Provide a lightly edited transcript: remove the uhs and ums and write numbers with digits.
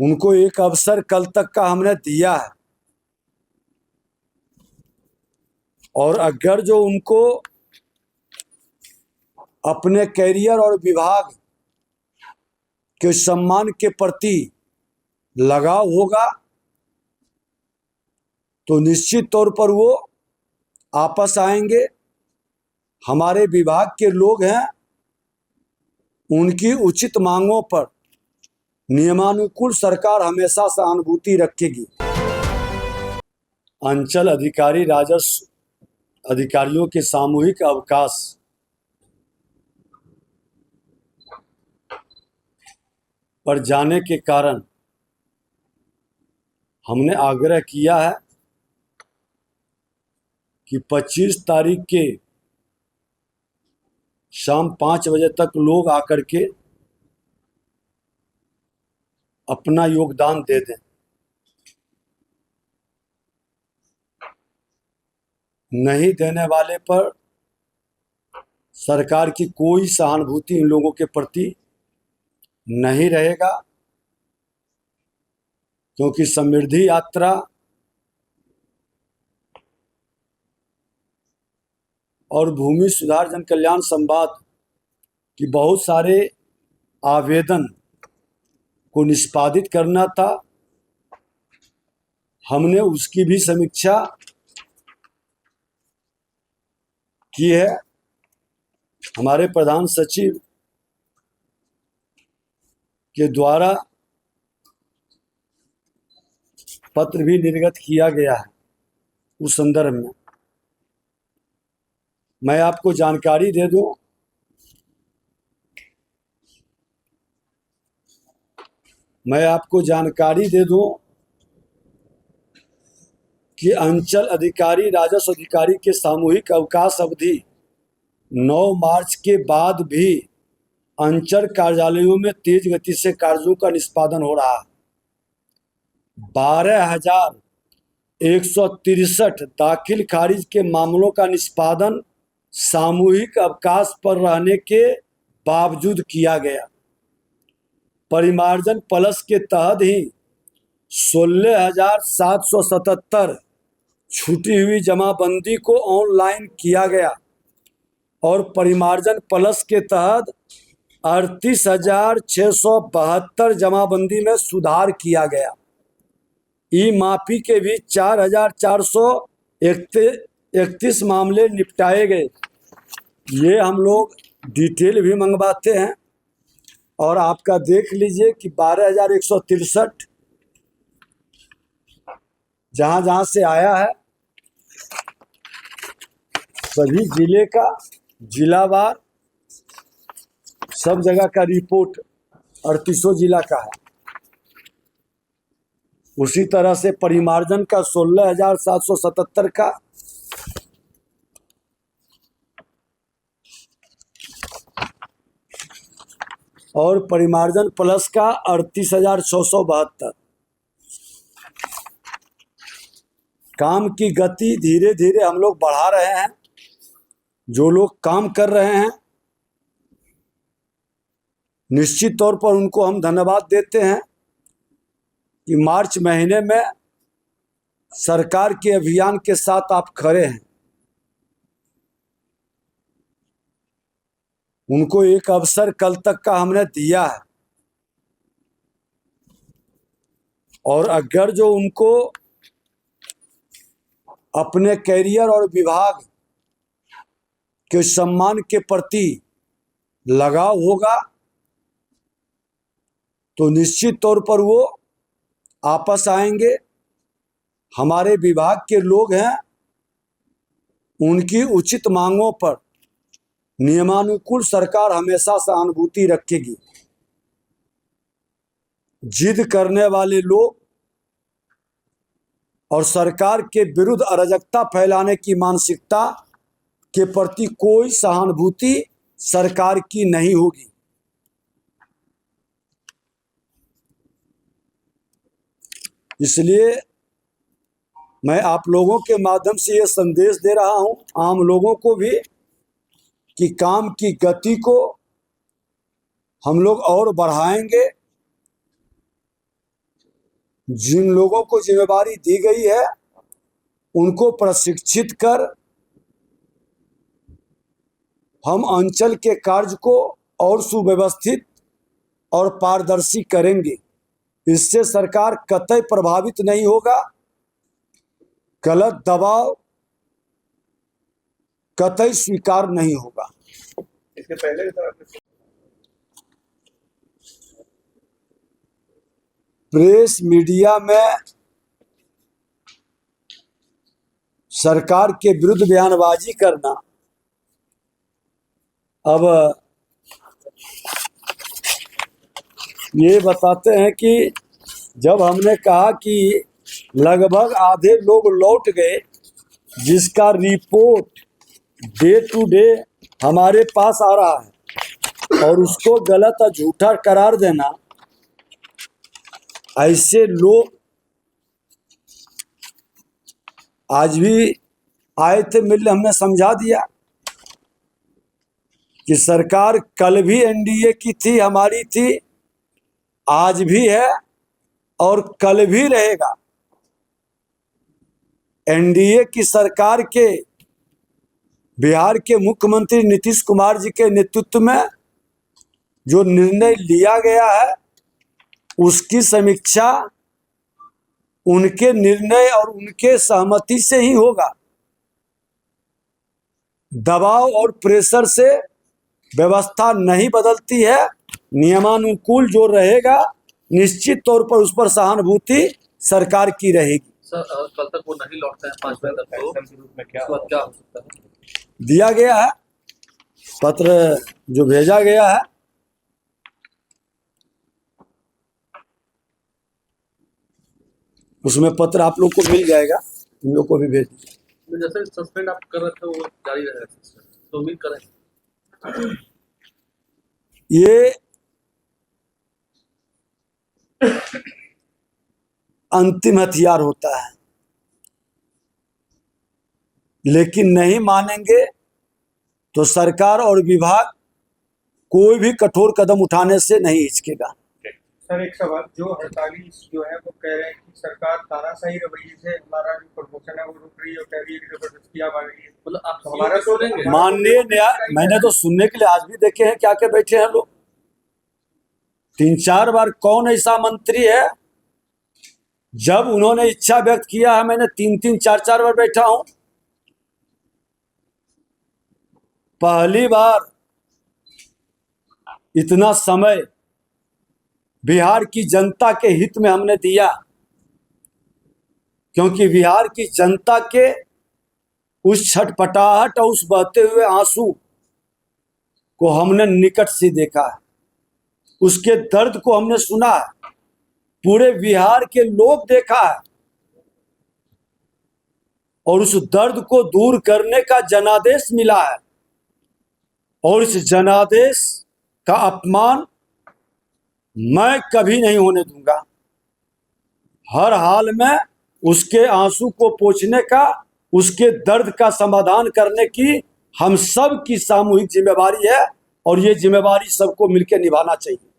उनको एक अवसर कल तक का हमने दिया है, और अगर जो उनको अपने कैरियर और विभाग के सम्मान के प्रति लगाव होगा तो निश्चित तौर पर वो आपस आएंगे। हमारे विभाग के लोग हैं, उनकी उचित मांगों पर नियमानुकूल सरकार हमेशा सहानुभूति रखेगी। अंचल अधिकारी राजस्व अधिकारियों के सामूहिक अवकाश पर जाने के कारण हमने आग्रह किया है कि 25 तारीख के शाम 5 बजे तक लोग आकर के अपना योगदान दे दें। नहीं देने वाले पर सरकार की कोई सहानुभूति इन लोगों के प्रति नहीं रहेगा, क्योंकि समृद्धि यात्रा और भूमि सुधार जन कल्याण संवाद की बहुत सारे आवेदन को निष्पादित करना था। हमने उसकी भी समीक्षा की है। हमारे प्रधान सचिव के द्वारा पत्र भी निर्गत किया गया है। उस संदर्भ में मैं आपको जानकारी दे दूं कि अंचल अधिकारी राजस्व अधिकारी के सामूहिक अवकाश अवधि 9 मार्च के बाद भी अंचल कार्यालयों में तेज गति से कार्यों का निष्पादन हो रहा है। 12,163 दाखिल खारिज के मामलों का निष्पादन सामूहिक अवकाश पर रहने के बावजूद किया गया। परिमार्जन प्लस के तहत ही 16,777 छूटी हुई जमाबंदी को ऑनलाइन किया गया और परिमार्जन प्लस के तहत 38,672 जमाबंदी में सुधार किया गया। ई माफी के भी 4,431 मामले निपटाए गए। ये हम लोग डिटेल भी मंगवाते हैं और आपका देख लीजिए कि 12,163 जहां से आया है, सभी जिले का जिलावार सब जगह का रिपोर्ट 38 जिला का है। उसी तरह से परिमार्जन का 16,777 का, और परिमार्जन प्लस का 38,672। काम की गति धीरे धीरे हम लोग बढ़ा रहे हैं। जो लोग काम कर रहे हैं निश्चित तौर पर उनको हम धन्यवाद देते हैं कि मार्च महीने में सरकार के अभियान के साथ आप खड़े हैं। उनको एक अवसर कल तक का हमने दिया है, और अगर जो उनको अपने कैरियर और विभाग के सम्मान के प्रति लगाव होगा तो निश्चित तौर पर वो आपस आएंगे। हमारे विभाग के लोग हैं, उनकी उचित मांगों पर नियमानुकूल सरकार हमेशा सहानुभूति रखेगी। जिद करने वाले लोग और सरकार के विरुद्ध अराजकता फैलाने की मानसिकता के प्रति कोई सहानुभूति सरकार की नहीं होगी। इसलिए मैं आप लोगों के माध्यम से ये संदेश दे रहा हूं, आम लोगों को भी, कि काम की गति को हम लोग और बढ़ाएंगे। जिन लोगों को जिम्मेदारी दी गई है उनको प्रशिक्षित कर हम अंचल के कार्य को और सुव्यवस्थित और पारदर्शी करेंगे। इससे सरकार कतई प्रभावित नहीं होगा, गलत दबाव कतई स्वीकार नहीं होगा। इसके पहले प्रेस मीडिया में सरकार के विरुद्ध बयानबाजी करना, अब ये बताते हैं कि जब हमने कहा कि लगभग आधे लोग लौट गए, जिसका रिपोर्ट डे टू डे हमारे पास आ रहा है, और उसको गलत और झूठा करार देना, ऐसे लोग आज भी आए थे मिलने, हमने समझा दिया कि सरकार कल भी एनडीए की थी, हमारी थी, आज भी है और कल भी रहेगा। एनडीए की सरकार के बिहार के मुख्यमंत्री नीतीश कुमार जी के नेतृत्व में जो निर्णय लिया गया है उसकी समीक्षा उनके निर्णय और उनके सहमति से ही होगा। दबाव और प्रेशर से व्यवस्था नहीं बदलती है, नियमानुकूल जो रहेगा निश्चित तौर पर उस पर सहानुभूति सरकार की रहेगी। सर कल तक वो नहीं लौटते हैं 5 मई तक, तो रूप में क्या हो सकता है? दिया गया है पत्र जो भेजा गया है, उसमें पत्र आप लोग को मिल जाएगा, हम लोग को भी भेज दीजिए। जैसे सस्पेंड आप कर रहे थे वो जारी रहेगा, तो उम्मीद करें ये अंतिम हथियार होता है, लेकिन नहीं मानेंगे तो सरकार और विभाग कोई भी कठोर कदम उठाने से नहीं हिचकेगा। सर एक सवाल, जो हड़ताली जो है वो कह रहे हैं कि सरकार तानाशाही रवैये से हमारा जो प्रमोशन है वो रोक रही है और कह रही है कि जबरदस्तियां आ रही है। मतलब आप हमारा तो माननीय न्याय, मैंने तो सुनने के लिए आज भी देखे हैं क्या क्या बैठे हैं लोग, 3-4 बार। कौन ऐसा मंत्री है जब उन्होंने इच्छा व्यक्त किया है, मैंने 3-3, 4-4 बार बैठा हूं। पहली बार इतना समय बिहार की जनता के हित में हमने दिया, क्योंकि बिहार की जनता के उस छटपटाहट और उस बहते हुए आंसू को हमने निकट से देखा है, उसके दर्द को हमने सुना है, पूरे बिहार के लोग देखा है, और उस दर्द को दूर करने का जनादेश मिला है, और इस जनादेश का अपमान मैं कभी नहीं होने दूंगा। हर हाल में उसके आंसू को पोंछने का, उसके दर्द का समाधान करने की हम सब की सामूहिक जिम्मेवारी है, और ये जिम्मेवारी सबको मिलकर निभाना चाहिए।